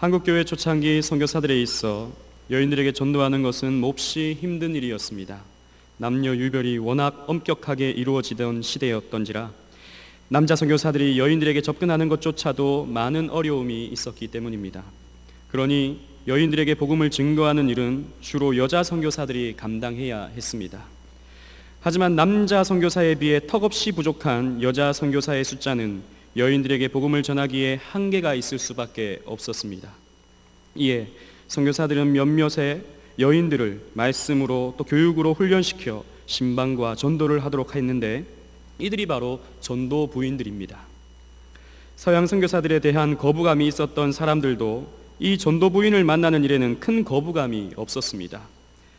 한국교회 초창기 선교사들에 있어 여인들에게 전도하는 것은 몹시 힘든 일이었습니다. 남녀 유별이 워낙 엄격하게 이루어지던 시대였던지라 남자 선교사들이 여인들에게 접근하는 것조차도 많은 어려움이 있었기 때문입니다. 그러니 여인들에게 복음을 증거하는 일은 주로 여자 선교사들이 감당해야 했습니다. 하지만 남자 선교사에 비해 턱없이 부족한 여자 선교사의 숫자는 여인들에게 복음을 전하기에 한계가 있을 수밖에 없었습니다. 이에 선교사들은 몇몇의 여인들을 말씀으로 또 교육으로 훈련시켜 신방과 전도를 하도록 했는데 이들이 바로 전도 부인들입니다. 서양 선교사들에 대한 거부감이 있었던 사람들도 이 전도 부인을 만나는 일에는 큰 거부감이 없었습니다.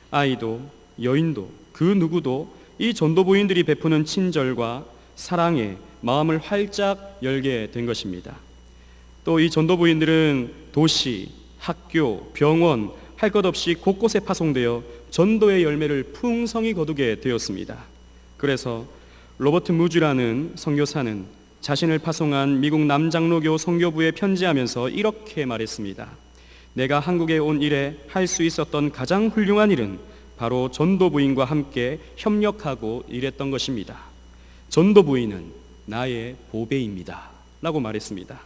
아이도 여인도 그 누구도 이 전도 부인들이 베푸는 친절과 사랑에 마음을 활짝 열게 된 것입니다. 또 이 전도 부인들은 도시, 학교, 병원 할 것 없이 곳곳에 파송되어 전도의 열매를 풍성히 거두게 되었습니다. 그래서 로버트 무즈라는 선교사는 자신을 파송한 미국 남장로교 선교부에 편지하면서 이렇게 말했습니다. 내가 한국에 온 이래 할 수 있었던 가장 훌륭한 일은 바로 전도부인과 함께 협력하고 일했던 것입니다. 전도부인은 나의 보배입니다 라고 말했습니다.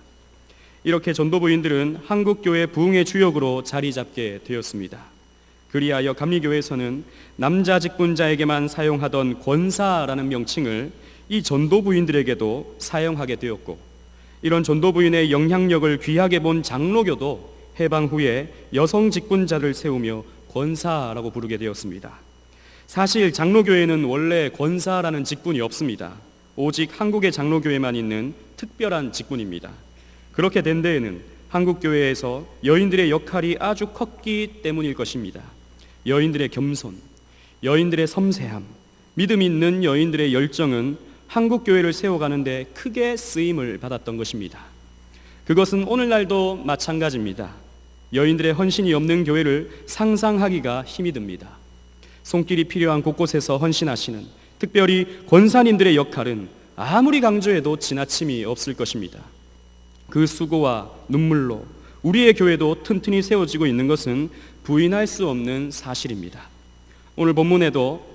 이렇게 전도부인들은 한국교회 부흥의 주역으로 자리 잡게 되었습니다. 그리하여 감리교회에서는 남자 직분자에게만 사용하던 권사라는 명칭을 이 전도부인들에게도 사용하게 되었고, 이런 전도부인의 영향력을 귀하게 본 장로교도 해방 후에 여성 직분자를 세우며 권사라고 부르게 되었습니다. 사실 장로교회는 원래 권사라는 직분이 없습니다. 오직 한국의 장로교회만 있는 특별한 직분입니다. 그렇게 된 데에는 한국교회에서 여인들의 역할이 아주 컸기 때문일 것입니다. 여인들의 겸손, 여인들의 섬세함, 믿음 있는 여인들의 열정은 한국교회를 세워가는 데 크게 쓰임을 받았던 것입니다. 그것은 오늘날도 마찬가지입니다. 여인들의 헌신이 없는 교회를 상상하기가 힘이 듭니다. 손길이 필요한 곳곳에서 헌신하시는 특별히 권사님들의 역할은 아무리 강조해도 지나침이 없을 것입니다. 그 수고와 눈물로 우리의 교회도 튼튼히 세워지고 있는 것은 부인할 수 없는 사실입니다. 오늘 본문에도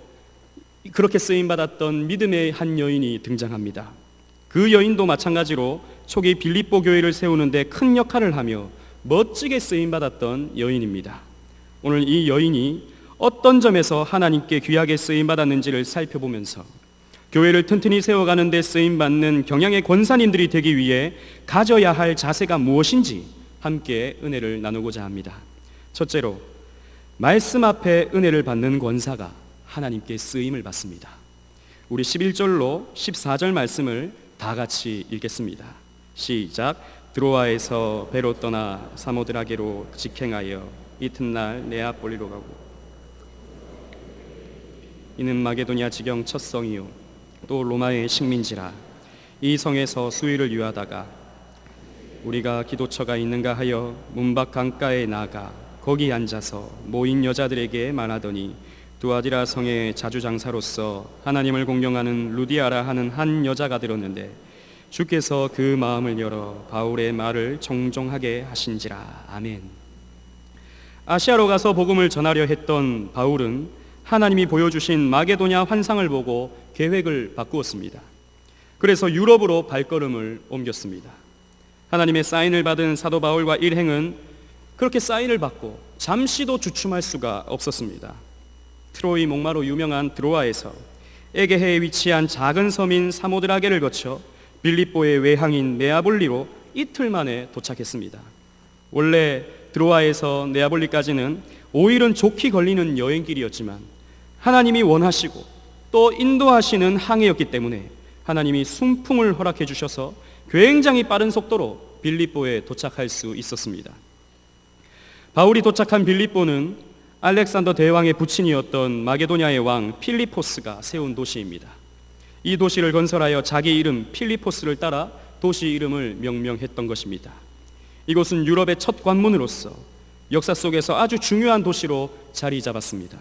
그렇게 쓰임받았던 믿음의 한 여인이 등장합니다. 그 여인도 마찬가지로 초기 빌립보 교회를 세우는 데 큰 역할을 하며 멋지게 쓰임받았던 여인입니다. 오늘 이 여인이 어떤 점에서 하나님께 귀하게 쓰임받았는지를 살펴보면서 교회를 튼튼히 세워가는 데 쓰임받는 경향의 권사님들이 되기 위해 가져야 할 자세가 무엇인지 함께 은혜를 나누고자 합니다. 첫째로, 말씀 앞에 은혜를 받는 권사가 하나님께 쓰임을 받습니다. 우리 11절로 14절 말씀을 다 같이 읽겠습니다. 시작. 드로아에서 배로 떠나 사모드라게로 직행하여 이튿날 네아폴리로 가고, 이는 마게도냐 지경 첫 성이요 또 로마의 식민지라. 이 성에서 수일을 유하다가 우리가 기도처가 있는가 하여 문밖 강가에 나가 거기 앉아서 모인 여자들에게 말하더니 두아디라 성의 자주장사로서 하나님을 공경하는 루디아라 하는 한 여자가 들었는데 주께서 그 마음을 열어 바울의 말을 정정하게 하신지라. 아멘. 아시아로 가서 복음을 전하려 했던 바울은 하나님이 보여주신 마게도냐 환상을 보고 계획을 바꾸었습니다. 그래서 유럽으로 발걸음을 옮겼습니다. 하나님의 사인을 받은 사도 바울과 일행은 그렇게 사인을 받고 잠시도 주춤할 수가 없었습니다. 트로이 목마로 유명한 드로아에서 에게해에 위치한 작은 섬인 사모드라게를 거쳐 빌립보의 외항인 네아볼리로 이틀 만에 도착했습니다. 원래 드로아에서 네아볼리까지는 5일은 좋게 걸리는 여행길이었지만 하나님이 원하시고 또 인도하시는 항해였기 때문에 하나님이 순풍을 허락해 주셔서 굉장히 빠른 속도로 빌립보에 도착할 수 있었습니다. 바울이 도착한 빌립보는 알렉산더 대왕의 부친이었던 마게도냐의 왕 필리포스가 세운 도시입니다. 이 도시를 건설하여 자기 이름 필리포스를 따라 도시 이름을 명명했던 것입니다. 이곳은 유럽의 첫 관문으로서 역사 속에서 아주 중요한 도시로 자리 잡았습니다.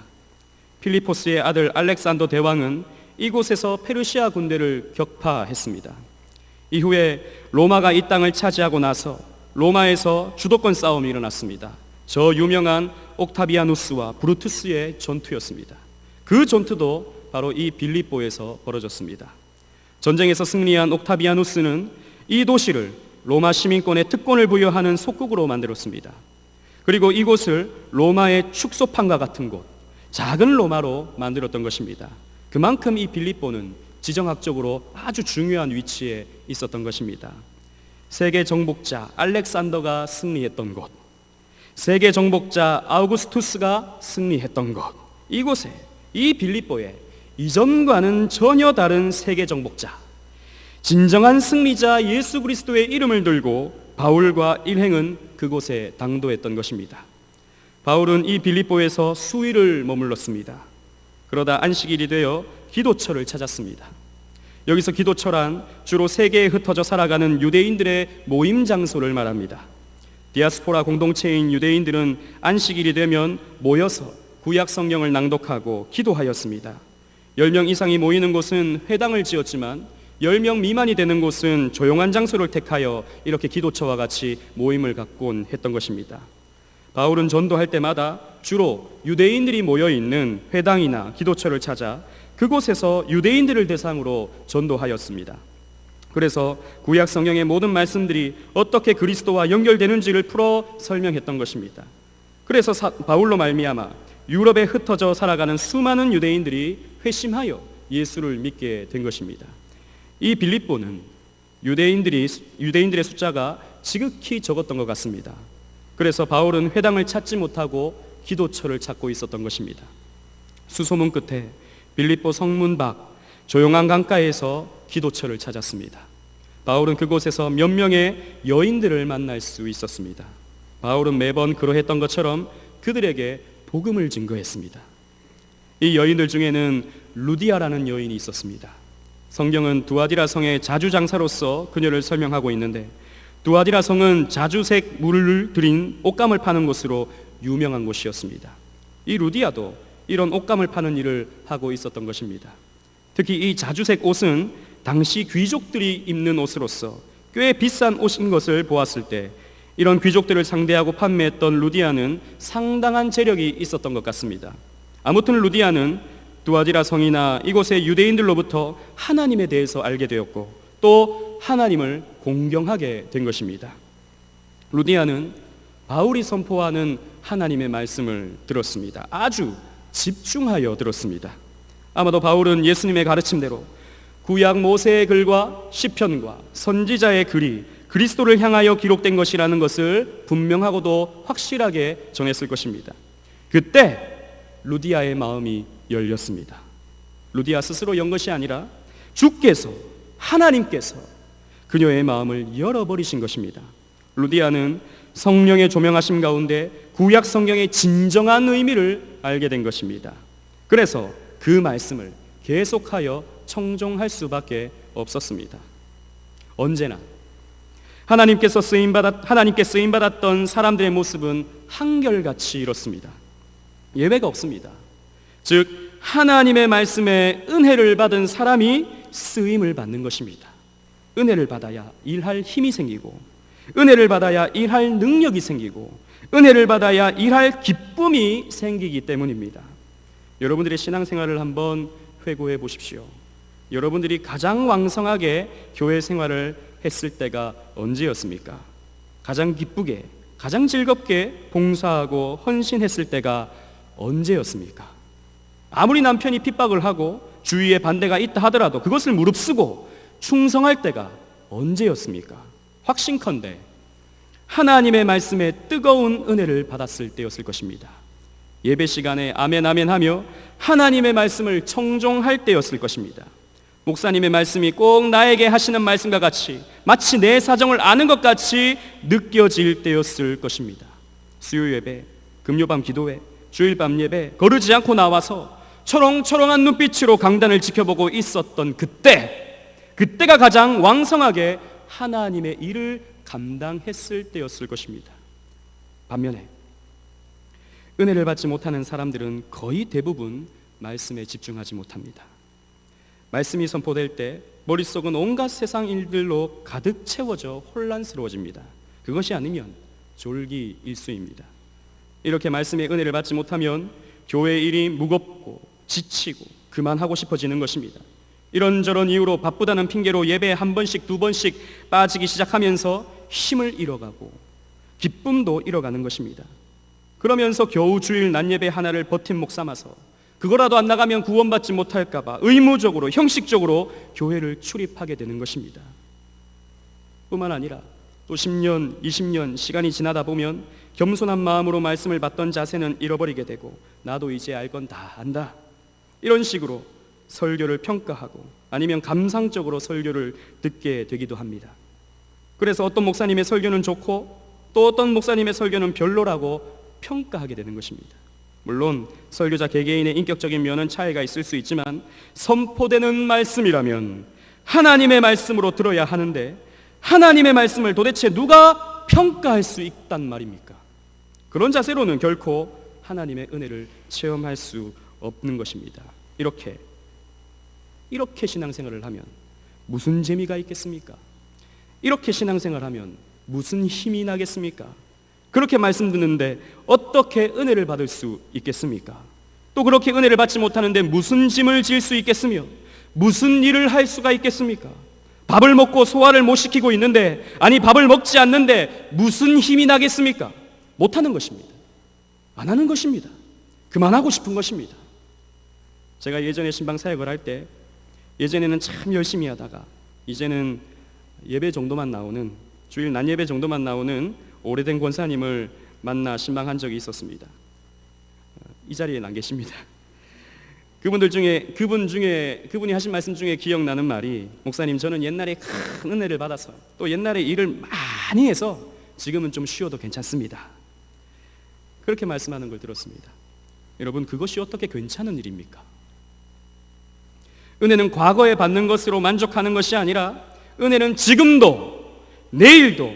필리포스의 아들 알렉산더 대왕은 이곳에서 페르시아 군대를 격파했습니다. 이후에 로마가 이 땅을 차지하고 나서 로마에서 주도권 싸움이 일어났습니다. 저 유명한 옥타비아누스와 브루투스의 전투였습니다. 그 전투도 바로 이 빌립보에서 벌어졌습니다. 전쟁에서 승리한 옥타비아누스는 이 도시를 로마 시민권의 특권을 부여하는 속국으로 만들었습니다. 그리고 이곳을 로마의 축소판과 같은 곳, 작은 로마로 만들었던 것입니다. 그만큼 이 빌립보는 지정학적으로 아주 중요한 위치에 있었던 것입니다. 세계 정복자 알렉산더가 승리했던 곳, 세계 정복자 아우구스투스가 승리했던 곳, 이곳에, 이 빌립보에 이전과는 전혀 다른 세계 정복자, 진정한 승리자 예수 그리스도의 이름을 들고 바울과 일행은 그곳에 당도했던 것입니다. 바울은 이 빌립보에서 수일을 머물렀습니다. 그러다 안식일이 되어 기도처를 찾았습니다. 여기서 기도처란 주로 세계에 흩어져 살아가는 유대인들의 모임 장소를 말합니다. 디아스포라 공동체인 유대인들은 안식일이 되면 모여서 구약 성경을 낭독하고 기도하였습니다. 10명 이상이 모이는 곳은 회당을 지었지만 10명 미만이 되는 곳은 조용한 장소를 택하여 이렇게 기도처와 같이 모임을 갖곤 했던 것입니다. 바울은 전도할 때마다 주로 유대인들이 모여있는 회당이나 기도처를 찾아 그곳에서 유대인들을 대상으로 전도하였습니다. 그래서 구약 성경의 모든 말씀들이 어떻게 그리스도와 연결되는지를 풀어 설명했던 것입니다. 그래서 바울로 말미암아 유럽에 흩어져 살아가는 수많은 유대인들이 회심하여 예수를 믿게 된 것입니다. 이 빌립보는 유대인들의 숫자가 지극히 적었던 것 같습니다. 그래서 바울은 회당을 찾지 못하고 기도처를 찾고 있었던 것입니다. 수소문 끝에 빌립보 성문 밖 조용한 강가에서 기도처를 찾았습니다. 바울은 그곳에서 몇 명의 여인들을 만날 수 있었습니다. 바울은 매번 그러했던 것처럼 그들에게 복음을 증거했습니다. 이 여인들 중에는 루디아라는 여인이 있었습니다. 성경은 두아디라 성의 자주장사로서 그녀를 설명하고 있는데, 두아디라 성은 자주색 물을 들인 옷감을 파는 곳으로 유명한 곳이었습니다. 이 루디아도 이런 옷감을 파는 일을 하고 있었던 것입니다. 특히 이 자주색 옷은 당시 귀족들이 입는 옷으로서 꽤 비싼 옷인 것을 보았을 때 이런 귀족들을 상대하고 판매했던 루디아는 상당한 재력이 있었던 것 같습니다. 아무튼 루디아는 두아디라 성이나 이곳의 유대인들로부터 하나님에 대해서 알게 되었고 또 하나님을 공경하게 된 것입니다. 루디아는 바울이 선포하는 하나님의 말씀을 들었습니다. 아주 집중하여 들었습니다. 아마도 바울은 예수님의 가르침대로 구약 모세의 글과 시편과 선지자의 글이 그리스도를 향하여 기록된 것이라는 것을 분명하고도 확실하게 전했을 것입니다. 그때 루디아의 마음이 열렸습니다. 루디아 스스로 연 것이 아니라 주께서, 하나님께서 그녀의 마음을 열어버리신 것입니다. 루디아는 성령의 조명하심 가운데 구약 성경의 진정한 의미를 알게 된 것입니다. 그래서 그 말씀을 계속하여 청종할 수밖에 없었습니다. 언제나 하나님께 쓰임받았던 사람들의 모습은 한결같이 이렇습니다. 예외가 없습니다. 즉 하나님의 말씀에 은혜를 받은 사람이 쓰임을 받는 것입니다. 은혜를 받아야 일할 힘이 생기고, 은혜를 받아야 일할 능력이 생기고, 은혜를 받아야 일할 기쁨이 생기기 때문입니다. 여러분들의 신앙생활을 한번 회고해 보십시오. 여러분들이 가장 왕성하게 교회 생활을 했을 때가 언제였습니까? 가장 기쁘게, 가장 즐겁게 봉사하고 헌신했을 때가 언제였습니까? 아무리 남편이 핍박을 하고 주위에 반대가 있다 하더라도 그것을 무릅쓰고 충성할 때가 언제였습니까? 확신컨대 하나님의 말씀에 뜨거운 은혜를 받았을 때였을 것입니다. 예배 시간에 아멘 아멘 하며 하나님의 말씀을 청종할 때였을 것입니다. 목사님의 말씀이 꼭 나에게 하시는 말씀과 같이 마치 내 사정을 아는 것 같이 느껴질 때였을 것입니다. 수요 예배, 금요밤 기도회, 주일밤 예배 거르지 않고 나와서 초롱초롱한 눈빛으로 강단을 지켜보고 있었던 그때가 가장 왕성하게 하나님의 일을 감당했을 때였을 것입니다. 반면에 은혜를 받지 못하는 사람들은 거의 대부분 말씀에 집중하지 못합니다. 말씀이 선포될 때 머릿속은 온갖 세상 일들로 가득 채워져 혼란스러워집니다. 그것이 아니면 졸기 일수입니다. 이렇게 말씀의 은혜를 받지 못하면 교회 일이 무겁고 지치고 그만하고 싶어지는 것입니다. 이런저런 이유로 바쁘다는 핑계로 예배에 한 번씩 두 번씩 빠지기 시작하면서 힘을 잃어가고 기쁨도 잃어가는 것입니다. 그러면서 겨우 주일 낮예배 하나를 버팀목 삼아서 그거라도 안 나가면 구원받지 못할까 봐 의무적으로 형식적으로 교회를 출입하게 되는 것입니다. 뿐만 아니라 또 10년, 20년 시간이 지나다 보면 겸손한 마음으로 말씀을 받던 자세는 잃어버리게 되고 나도 이제 알 건 다 안다, 이런 식으로 설교를 평가하고 아니면 감상적으로 설교를 듣게 되기도 합니다. 그래서 어떤 목사님의 설교는 좋고 또 어떤 목사님의 설교는 별로라고 평가하게 되는 것입니다. 물론 설교자 개개인의 인격적인 면은 차이가 있을 수 있지만 선포되는 말씀이라면 하나님의 말씀으로 들어야 하는데 하나님의 말씀을 도대체 누가 평가할 수 있단 말입니까? 그런 자세로는 결코 하나님의 은혜를 체험할 수 없는 것입니다. 이렇게 신앙생활을 하면 무슨 재미가 있겠습니까? 이렇게 신앙생활을 하면 무슨 힘이 나겠습니까? 그렇게 말씀 듣는데 어떻게 은혜를 받을 수 있겠습니까? 또 그렇게 은혜를 받지 못하는데 무슨 짐을 질 수 있겠으며 무슨 일을 할 수가 있겠습니까? 밥을 먹고 소화를 못 시키고 있는데, 아니 밥을 먹지 않는데 무슨 힘이 나겠습니까? 못하는 것입니다. 안 하는 것입니다. 그만하고 싶은 것입니다. 제가 예전에 신방 사역을 할 때 예전에는 참 열심히 하다가 이제는 예배 정도만 나오는, 주일 낮 예배 정도만 나오는 오래된 권사님을 만나 신방한 적이 있었습니다. 이 자리에는 안 계십니다. 그분이 하신 말씀 중에 기억나는 말이, 목사님 저는 옛날에 큰 은혜를 받아서 또 옛날에 일을 많이 해서 지금은 좀 쉬어도 괜찮습니다, 그렇게 말씀하는 걸 들었습니다. 여러분, 그것이 어떻게 괜찮은 일입니까? 은혜는 과거에 받는 것으로 만족하는 것이 아니라 은혜는 지금도 내일도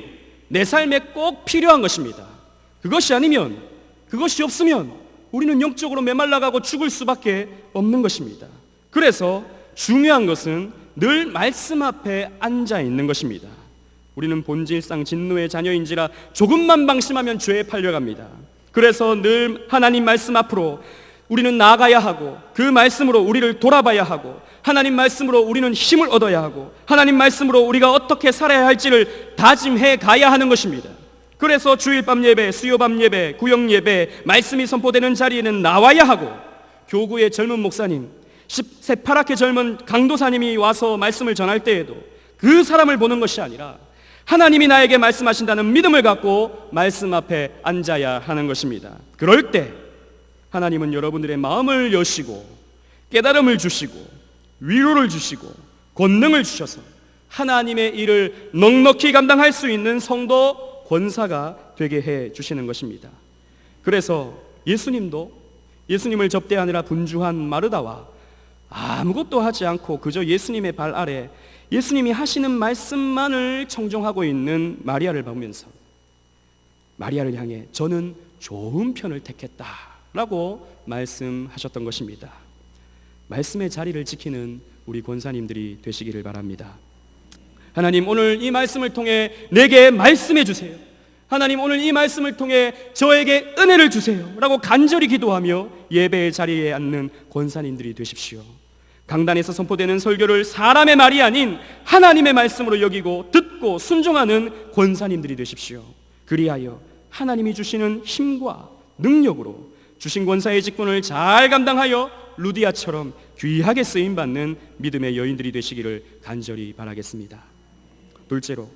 내 삶에 꼭 필요한 것입니다. 그것이 아니면, 그것이 없으면 우리는 영적으로 메말라가고 죽을 수밖에 없는 것입니다. 그래서 중요한 것은 늘 말씀 앞에 앉아 있는 것입니다. 우리는 본질상 진노의 자녀인지라 조금만 방심하면 죄에 팔려갑니다. 그래서 늘 하나님 말씀 앞으로 우리는 나아가야 하고, 그 말씀으로 우리를 돌아봐야 하고, 하나님 말씀으로 우리는 힘을 얻어야 하고, 하나님 말씀으로 우리가 어떻게 살아야 할지를 다짐해 가야 하는 것입니다. 그래서 주일밤 예배, 수요밤 예배, 구역 예배, 말씀이 선포되는 자리에는 나와야 하고, 교구의 젊은 목사님, 새파랗게 젊은 강도사님이 와서 말씀을 전할 때에도 그 사람을 보는 것이 아니라 하나님이 나에게 말씀하신다는 믿음을 갖고 말씀 앞에 앉아야 하는 것입니다. 그럴 때 하나님은 여러분들의 마음을 여시고 깨달음을 주시고 위로를 주시고 권능을 주셔서 하나님의 일을 넉넉히 감당할 수 있는 성도 권사가 되게 해 주시는 것입니다. 그래서 예수님을 접대하느라 분주한 마르다와 아무것도 하지 않고 그저 예수님의 발 아래 예수님이 하시는 말씀만을 청종하고 있는 마리아를 보면서 마리아를 향해 저는 좋은 편을 택했다라고 말씀하셨던 것입니다. 말씀의 자리를 지키는 우리 권사님들이 되시기를 바랍니다. 하나님, 오늘 이 말씀을 통해 내게 말씀해 주세요. 하나님, 오늘 이 말씀을 통해 저에게 은혜를 주세요 라고 간절히 기도하며 예배의 자리에 앉는 권사님들이 되십시오. 강단에서 선포되는 설교를 사람의 말이 아닌 하나님의 말씀으로 여기고 듣고 순종하는 권사님들이 되십시오. 그리하여 하나님이 주시는 힘과 능력으로 주신 권사의 직분을 잘 감당하여 루디아처럼 귀하게 쓰임받는 믿음의 여인들이 되시기를 간절히 바라겠습니다. 둘째로,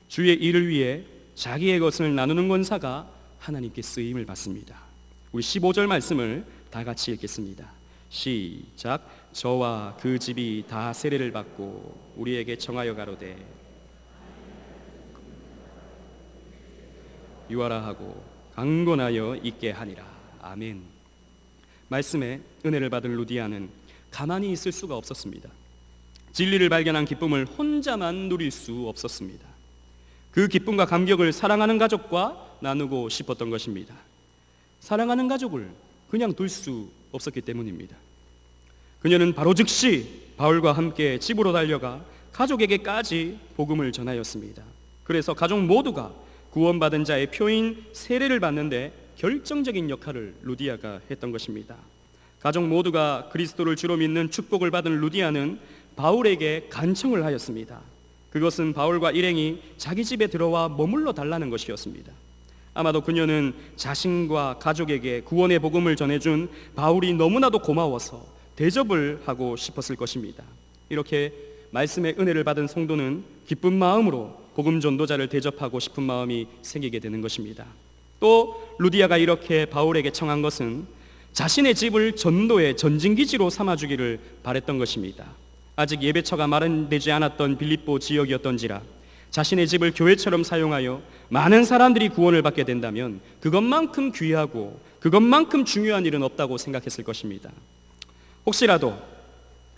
주의 일을 위해 자기의 것을 나누는 권사가 하나님께 쓰임을 받습니다. 우리 15절 말씀을 다 같이 읽겠습니다. 시작. 저와 그 집이 다 세례를 받고 우리에게 청하여 가로되 유하라 하고 강권하여 있게 하니라. 아멘. 말씀에 은혜를 받은 루디아는 가만히 있을 수가 없었습니다. 진리를 발견한 기쁨을 혼자만 누릴 수 없었습니다. 그 기쁨과 감격을 사랑하는 가족과 나누고 싶었던 것입니다. 사랑하는 가족을 그냥 둘 수 없었기 때문입니다. 그녀는 바로 즉시 바울과 함께 집으로 달려가 가족에게까지 복음을 전하였습니다. 그래서 가족 모두가 구원받은 자의 표인 세례를 받는데 결정적인 역할을 루디아가 했던 것입니다. 가족 모두가 그리스도를 주로 믿는 축복을 받은 루디아는 바울에게 간청을 하였습니다. 그것은 바울과 일행이 자기 집에 들어와 머물러 달라는 것이었습니다. 아마도 그녀는 자신과 가족에게 구원의 복음을 전해준 바울이 너무나도 고마워서 대접을 하고 싶었을 것입니다. 이렇게 말씀의 은혜를 받은 성도는 기쁜 마음으로 복음 전도자를 대접하고 싶은 마음이 생기게 되는 것입니다. 또 루디아가 이렇게 바울에게 청한 것은 자신의 집을 전도의 전진기지로 삼아주기를 바랬던 것입니다. 아직 예배처가 마련되지 않았던 빌립보 지역이었던지라 자신의 집을 교회처럼 사용하여 많은 사람들이 구원을 받게 된다면 그것만큼 귀하고 그것만큼 중요한 일은 없다고 생각했을 것입니다. 혹시라도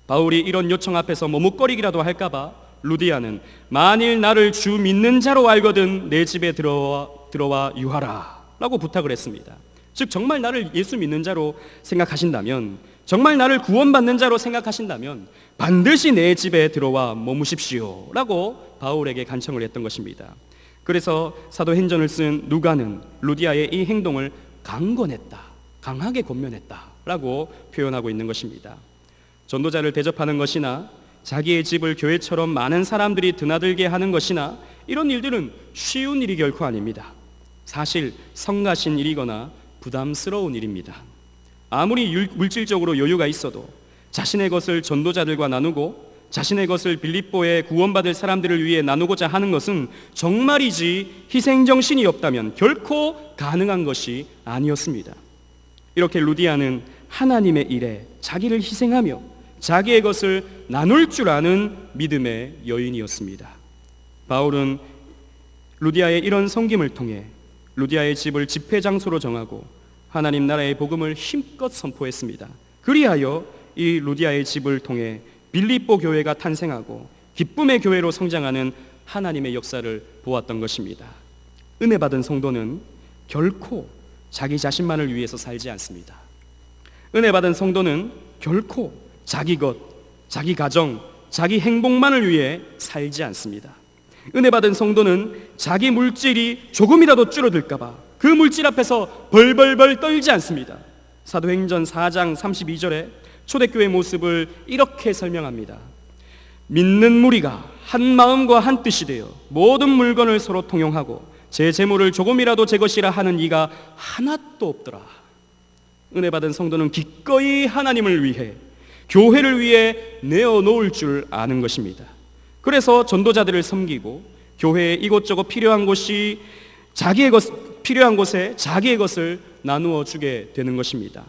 바울이 이런 요청 앞에서 머뭇거리기라도 할까봐 루디아는 만일 나를 주 믿는 자로 알거든 내 집에 들어와 유하라 라고 부탁을 했습니다. 즉 정말 나를 예수 믿는 자로 생각하신다면, 정말 나를 구원받는 자로 생각하신다면 반드시 내 집에 들어와 머무십시오 라고 바울에게 간청을 했던 것입니다. 그래서 사도행전을 쓴 누가는 루디아의 이 행동을 강권했다, 강하게 권면했다 라고 표현하고 있는 것입니다. 전도자를 대접하는 것이나 자기의 집을 교회처럼 많은 사람들이 드나들게 하는 것이나 이런 일들은 쉬운 일이 결코 아닙니다. 사실 성가신 일이거나 부담스러운 일입니다. 아무리 물질적으로 여유가 있어도 자신의 것을 전도자들과 나누고 자신의 것을 빌립보에 구원받을 사람들을 위해 나누고자 하는 것은 정말이지 희생정신이 없다면 결코 가능한 것이 아니었습니다. 이렇게 루디아는 하나님의 일에 자기를 희생하며 자기의 것을 나눌 줄 아는 믿음의 여인이었습니다. 바울은 루디아의 이런 섬김을 통해 루디아의 집을 집회 장소로 정하고 하나님 나라의 복음을 힘껏 선포했습니다. 그리하여 이 루디아의 집을 통해 빌립보 교회가 탄생하고 기쁨의 교회로 성장하는 하나님의 역사를 보았던 것입니다. 은혜 받은 성도는 결코 자기 자신만을 위해서 살지 않습니다. 은혜 받은 성도는 결코 자기 것, 자기 가정, 자기 행복만을 위해 살지 않습니다. 은혜 받은 성도는 자기 물질이 조금이라도 줄어들까봐 그 물질 앞에서 벌벌벌 떨지 않습니다. 사도행전 4장 32절에 초대교회 모습을 이렇게 설명합니다. 믿는 무리가 한 마음과 한 뜻이 되어 모든 물건을 서로 통용하고 제 재물을 조금이라도 제 것이라 하는 이가 하나도 없더라. 은혜 받은 성도는 기꺼이 하나님을 위해, 교회를 위해 내어놓을 줄 아는 것입니다. 그래서 전도자들을 섬기고 교회에 이곳저곳 필요한 곳에 자기의 것을 나누어 주게 되는 것입니다.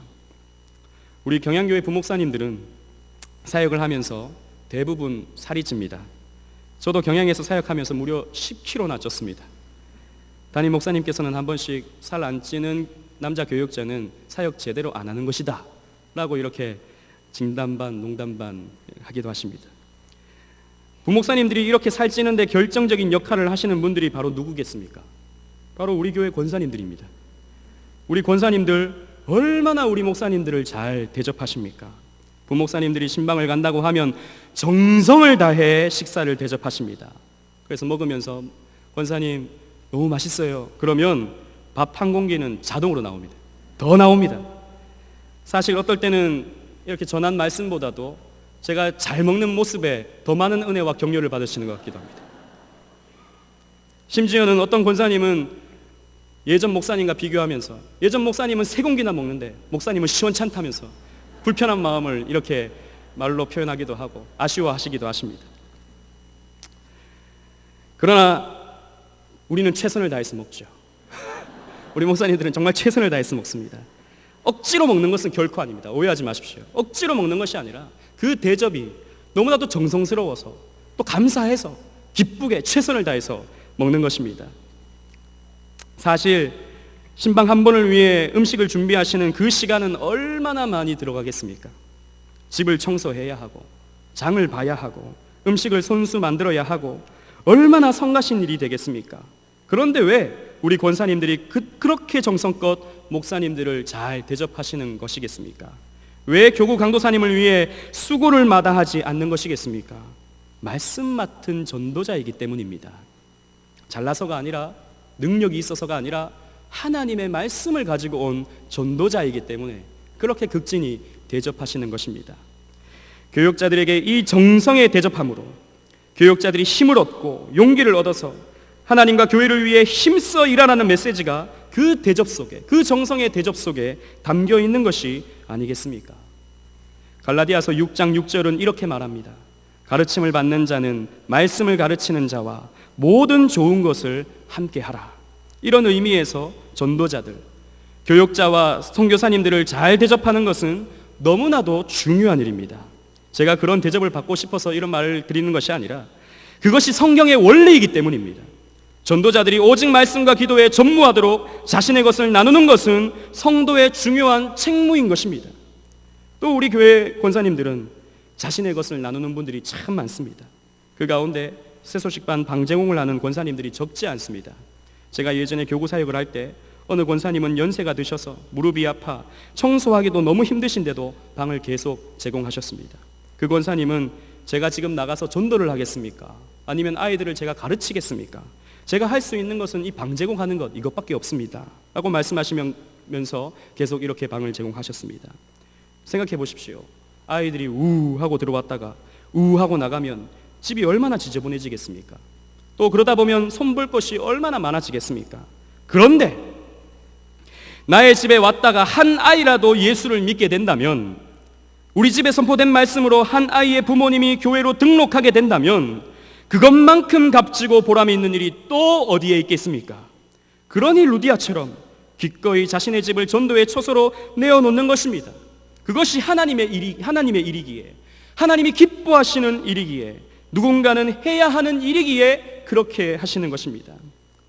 우리 경양교회 부목사님들은 사역을 하면서 대부분 살이 찝니다. 저도 경양에서 사역하면서 무려 10kg나 쪘습니다. 담임 목사님께서는 한 번씩 살 안 찌는 남자 교역자는 사역 제대로 안 하는 것이다 라고 이렇게 진담 반 농담 반 하기도 하십니다. 부목사님들이 이렇게 살찌는데 결정적인 역할을 하시는 분들이 바로 누구겠습니까? 바로 우리 교회 권사님들입니다. 우리 권사님들 얼마나 우리 목사님들을 잘 대접하십니까? 부목사님들이 신방을 간다고 하면 정성을 다해 식사를 대접하십니다. 그래서 먹으면서 권사님 너무 맛있어요. 그러면 밥 한 공기는 자동으로 나옵니다. 더 나옵니다. 사실 어떨 때는 이렇게 전한 말씀보다도 제가 잘 먹는 모습에 더 많은 은혜와 격려를 받으시는 것 같기도 합니다. 심지어는 어떤 권사님은 예전 목사님과 비교하면서 예전 목사님은 3공기나 먹는데 목사님은 시원찮다면서 불편한 마음을 이렇게 말로 표현하기도 하고 아쉬워하시기도 하십니다. 그러나 우리는 최선을 다해서 먹죠. 우리 목사님들은 정말 최선을 다해서 먹습니다. 억지로 먹는 것은 결코 아닙니다. 오해하지 마십시오. 억지로 먹는 것이 아니라 그 대접이 너무나도 정성스러워서 또 감사해서 기쁘게 최선을 다해서 먹는 것입니다. 사실 신방 한 번을 위해 음식을 준비하시는 그 시간은 얼마나 많이 들어가겠습니까? 집을 청소해야 하고 장을 봐야 하고 음식을 손수 만들어야 하고 얼마나 성가신 일이 되겠습니까? 그런데 왜 우리 권사님들이 그렇게 정성껏 목사님들을 잘 대접하시는 것이겠습니까? 왜 교구 강도사님을 위해 수고를 마다하지 않는 것이겠습니까? 말씀 맡은 전도자이기 때문입니다. 잘나서가 아니라 능력이 있어서가 아니라 하나님의 말씀을 가지고 온 전도자이기 때문에 그렇게 극진히 대접하시는 것입니다. 교역자들에게 이 정성의 대접함으로 교역자들이 힘을 얻고 용기를 얻어서 하나님과 교회를 위해 힘써 일하라는 메시지가 그 대접 속에, 그 정성의 대접 속에 담겨 있는 것이 아니겠습니까? 갈라디아서 6장 6절은 이렇게 말합니다. 가르침을 받는 자는 말씀을 가르치는 자와 모든 좋은 것을 함께 하라. 이런 의미에서 전도자들, 교역자와 선교사님들을 잘 대접하는 것은 너무나도 중요한 일입니다. 제가 그런 대접을 받고 싶어서 이런 말을 드리는 것이 아니라 그것이 성경의 원리이기 때문입니다. 전도자들이 오직 말씀과 기도에 전무하도록 자신의 것을 나누는 것은 성도의 중요한 책무인 것입니다. 또 우리 교회 권사님들은 자신의 것을 나누는 분들이 참 많습니다. 그 가운데 세소식반 방제공을 하는 권사님들이 적지 않습니다. 제가 예전에 교구 사역을 할 때 어느 권사님은 연세가 드셔서 무릎이 아파 청소하기도 너무 힘드신데도 방을 계속 제공하셨습니다. 그 권사님은 제가 지금 나가서 전도를 하겠습니까? 아니면 아이들을 제가 가르치겠습니까? 제가 할 수 있는 것은 이 방 제공하는 것 이것밖에 없습니다 라고 말씀하시면서 계속 이렇게 방을 제공하셨습니다. 생각해 보십시오. 아이들이 우하고 들어왔다가 우하고 나가면 집이 얼마나 지저분해지겠습니까? 또 그러다 보면 손볼 것이 얼마나 많아지겠습니까? 그런데 나의 집에 왔다가 한 아이라도 예수를 믿게 된다면, 우리 집에 선포된 말씀으로 한 아이의 부모님이 교회로 등록하게 된다면 그것만큼 값지고 보람이 있는 일이 또 어디에 있겠습니까? 그러니 루디아처럼 기꺼이 자신의 집을 전도의 초소로 내어놓는 것입니다. 그것이 하나님의 일이기에, 하나님이 기뻐하시는 일이기에, 누군가는 해야 하는 일이기에 그렇게 하시는 것입니다.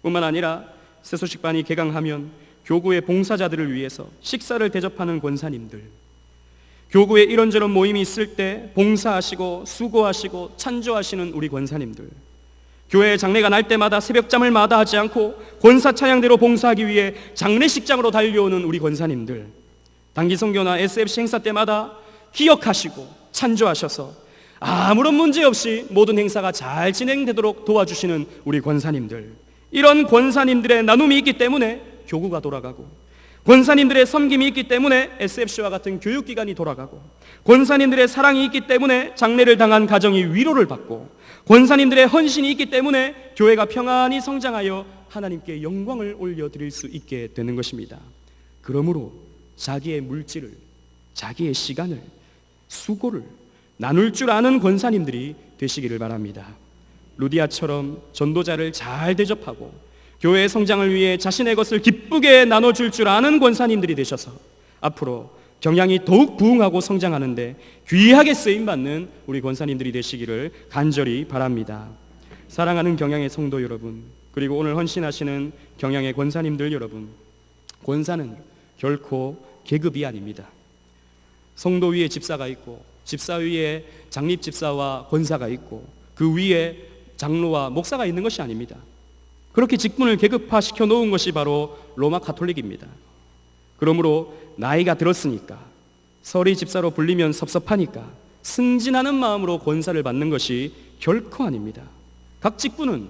뿐만 아니라 세소식반이 개강하면 교구의 봉사자들을 위해서 식사를 대접하는 권사님들, 교구에 이런저런 모임이 있을 때 봉사하시고 수고하시고 찬조하시는 우리 권사님들, 교회 장례가 날 때마다 새벽잠을 마다하지 않고 권사 차량대로 봉사하기 위해 장례식장으로 달려오는 우리 권사님들, 단기선교나 SFC 행사 때마다 기억하시고 찬조하셔서 아무런 문제 없이 모든 행사가 잘 진행되도록 도와주시는 우리 권사님들, 이런 권사님들의 나눔이 있기 때문에 교구가 돌아가고, 권사님들의 섬김이 있기 때문에 SFC와 같은 교육기관이 돌아가고, 권사님들의 사랑이 있기 때문에 장례를 당한 가정이 위로를 받고, 권사님들의 헌신이 있기 때문에 교회가 평안히 성장하여 하나님께 영광을 올려드릴 수 있게 되는 것입니다. 그러므로 자기의 물질을, 자기의 시간을, 수고를 나눌 줄 아는 권사님들이 되시기를 바랍니다. 루디아처럼 전도자를 잘 대접하고 교회의 성장을 위해 자신의 것을 기쁘게 나눠줄 줄 아는 권사님들이 되셔서 앞으로 경향이 더욱 부흥하고 성장하는데 귀하게 쓰임받는 우리 권사님들이 되시기를 간절히 바랍니다. 사랑하는 경향의 성도 여러분, 그리고 오늘 헌신하시는 경향의 권사님들 여러분, 권사는 결코 계급이 아닙니다. 성도 위에 집사가 있고, 집사 위에 장립집사와 권사가 있고, 그 위에 장로와 목사가 있는 것이 아닙니다. 그렇게 직분을 계급화시켜 놓은 것이 바로 로마 가톨릭입니다. 그러므로 나이가 들었으니까, 서리 집사로 불리면 섭섭하니까 승진하는 마음으로 권사를 받는 것이 결코 아닙니다. 각 직분은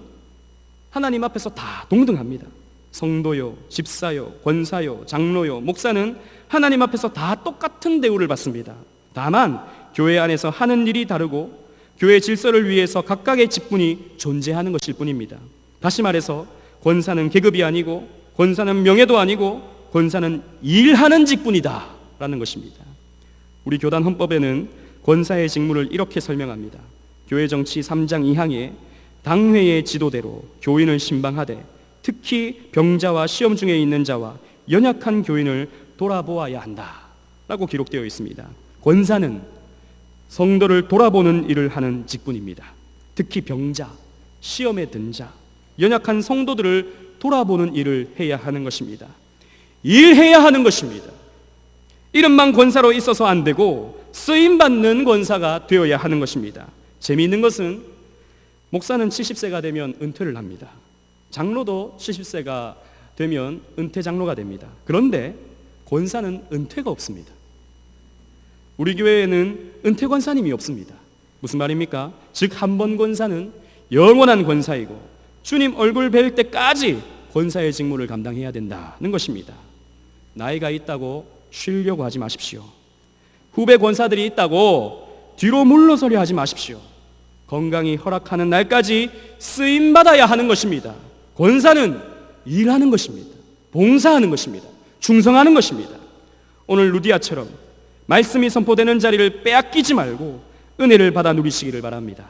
하나님 앞에서 다 동등합니다. 성도요, 집사요, 권사요, 장로요, 목사는 하나님 앞에서 다 똑같은 대우를 받습니다. 다만 교회 안에서 하는 일이 다르고 교회 질서를 위해서 각각의 직분이 존재하는 것일 뿐입니다. 다시 말해서 권사는 계급이 아니고, 권사는 명예도 아니고, 권사는 일하는 직분이다 라는 것입니다. 우리 교단 헌법에는 권사의 직무를 이렇게 설명합니다. 교회 정치 3장 2항에 당회의 지도대로 교인을 신방하되 특히 병자와 시험 중에 있는 자와 연약한 교인을 돌아보아야 한다 라고 기록되어 있습니다. 권사는 성도를 돌아보는 일을 하는 직분입니다. 특히 병자, 시험에 든 자, 연약한 성도들을 돌아보는 일을 해야 하는 것입니다. 일해야 하는 것입니다. 이름만 권사로 있어서 안 되고 쓰임받는 권사가 되어야 하는 것입니다. 재미있는 것은 목사는 70세가 되면 은퇴를 합니다. 장로도 70세가 되면 은퇴 장로가 됩니다. 그런데 권사는 은퇴가 없습니다. 우리 교회에는 은퇴 권사님이 없습니다. 무슨 말입니까? 즉 한 번 권사는 영원한 권사이고 주님 얼굴 뵐 때까지 권사의 직무를 감당해야 된다는 것입니다. 나이가 있다고 쉬려고 하지 마십시오. 후배 권사들이 있다고 뒤로 물러서려 하지 마십시오. 건강이 허락하는 날까지 쓰임받아야 하는 것입니다. 권사는 일하는 것입니다. 봉사하는 것입니다. 충성하는 것입니다. 오늘 루디아처럼 말씀이 선포되는 자리를 빼앗기지 말고 은혜를 받아 누리시기를 바랍니다.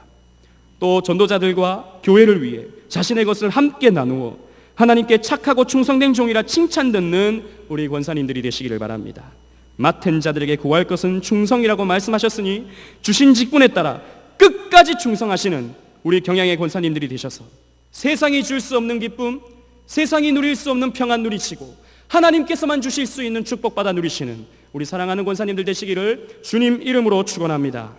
또 전도자들과 교회를 위해 자신의 것을 함께 나누어 하나님께 착하고 충성된 종이라 칭찬 듣는 우리 권사님들이 되시기를 바랍니다. 맡은 자들에게 구할 것은 충성이라고 말씀하셨으니 주신 직분에 따라 끝까지 충성하시는 우리 경양의 권사님들이 되셔서 세상이 줄 수 없는 기쁨, 세상이 누릴 수 없는 평안 누리시고 하나님께서만 주실 수 있는 축복받아 누리시는 우리 사랑하는 권사님들 되시기를 주님 이름으로 축원합니다.